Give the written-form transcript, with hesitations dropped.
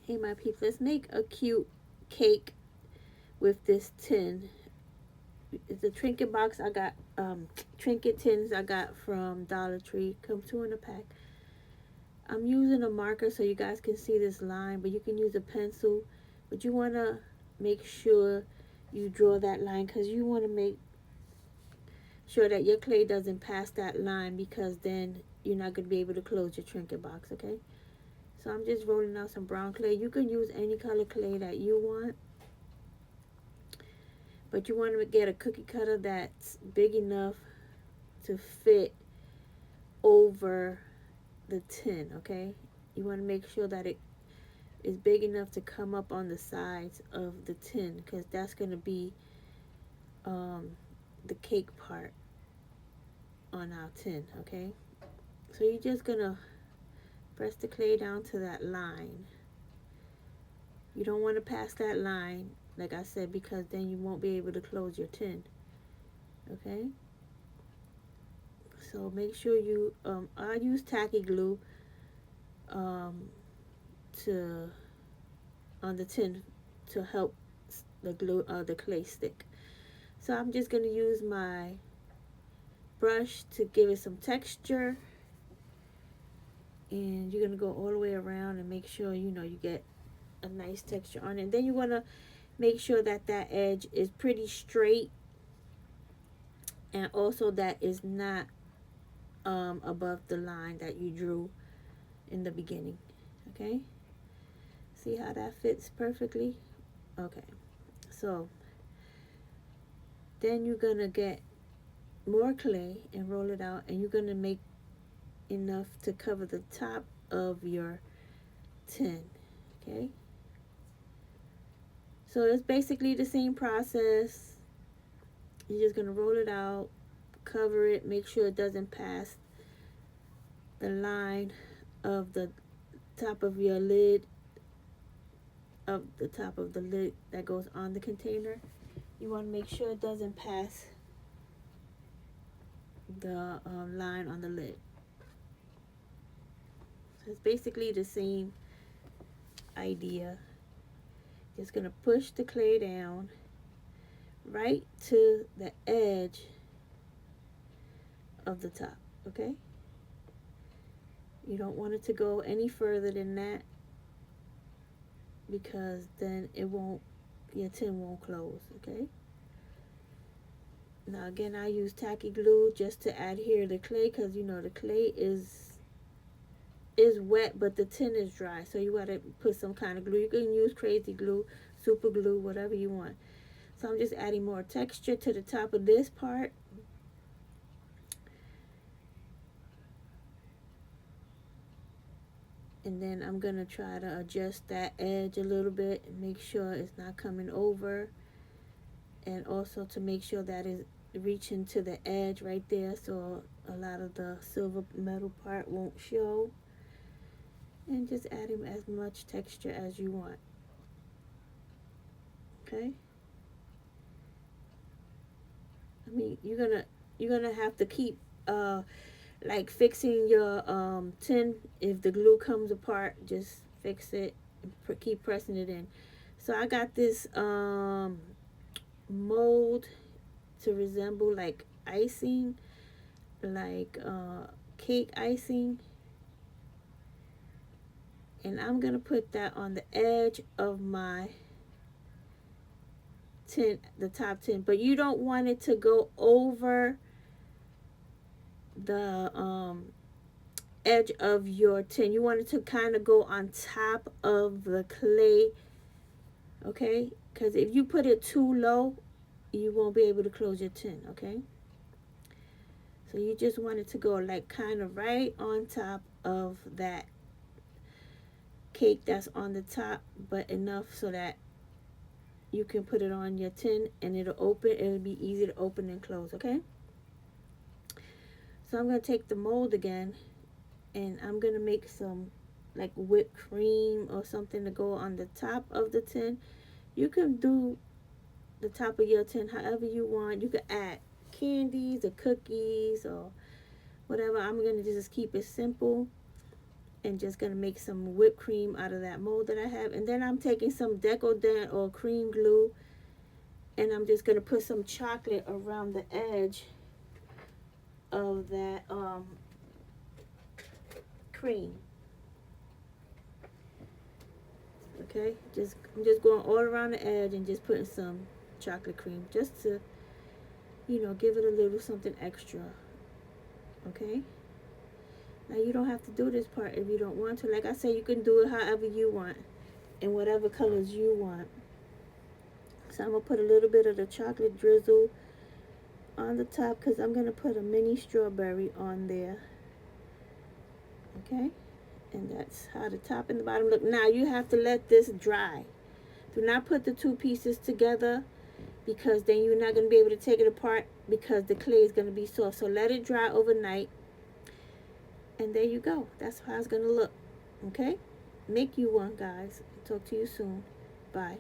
Hey my peeps, let's make a cute cake with this tin. It's a trinket box I got, trinket tins I got from Dollar Tree. Come two in a pack. I'm using a marker so you guys can see this line, but you can use a pencil. But you want to make sure you draw that line because you want to make sure that your clay doesn't pass that line, because then you're not going to be able to close your trinket box, okay? So I'm just rolling out some brown clay. You can use any color clay that you want, but you want to get a cookie cutter that's big enough to fit over the tin, okay? You want to make sure that it is big enough to come up on the sides of the tin, because that's going to be um, the cake part on our tin, okay? So you're just going to press the clay down to that line. You don't want to pass that line, like I said, because then you won't be able to close your tin, okay? So make sure you, I use tacky glue um, to on the tin to help the glue, the clay stick. So I'm just going to use my brush to give it some texture, and you're going to go all the way around and make sure you get a nice texture on it. And then you want to make sure that that edge is pretty straight, and also that is not above the line that you drew in the beginning, okay? See how that fits perfectly? Okay, so then you're gonna get more clay and roll it out, and you're gonna make enough to cover the top of your tin, okay? So it's basically the same process. You're just gonna roll it out, cover it, make sure it doesn't pass the line of the top of your lid, of the top of the lid that goes on the container. You want to make sure it doesn't pass the line on the lid. So it's basically the same idea. Just gonna push the clay down right to the edge of the top, okay? You don't want it to go any further than that, because then your tin won't close, okay? Now again, I use tacky glue just to adhere the clay, because the clay is wet, but the tin is dry. So you gotta put some kind of glue. You can use crazy glue, super glue, whatever you want. So I'm just adding more texture to the top of this part. And then I'm gonna try to adjust that edge a little bit and make sure it's not coming over. And also to make sure that it's reaching to the edge right there, so a lot of the silver metal part won't show. And just adding as much texture as you want, okay? I mean, you're gonna have to keep like fixing your tin. If the glue comes apart, just fix it and keep pressing it in. So I got this mold to resemble like icing, like cake icing, and I'm gonna put that on the edge of my tin, the top tin. But you don't want it to go over the edge of your tin. You want it to kind of go on top of the clay, okay? Because if you put it too low, you won't be able to close your tin, okay? So you just want it to go like kind of right on top of that cake that's on the top, but enough so that you can put it on your tin and it'll be easy to open and close, okay? So I'm going to take the mold again, and I'm going to make some like whipped cream or something to go on the top of the tin. You can do the top of your tin however you want. You could add candies or cookies or whatever. I'm going to just keep it simple. and just gonna make some whipped cream out of that mold that I have. And then I'm taking some decorative or cream glue, and I'm just gonna put some chocolate around the edge of that cream. Okay, I'm just going all around the edge and just putting some chocolate cream just to, give it a little something extra. Okay, now you don't have to do this part if you don't want to. Like I said, you can do it however you want, in whatever colors you want. So I'm gonna put a little bit of the chocolate drizzle on the top because I'm gonna put a mini strawberry on there. Okay, and that's how the top and the bottom look. Now you have to let this dry. Do not put the two pieces together, because then you're not going to be able to take it apart because the clay is going to be soft. So let it dry overnight, and there you go. That's how it's going to look. Okay, make you one, guys. Talk to you soon. Bye.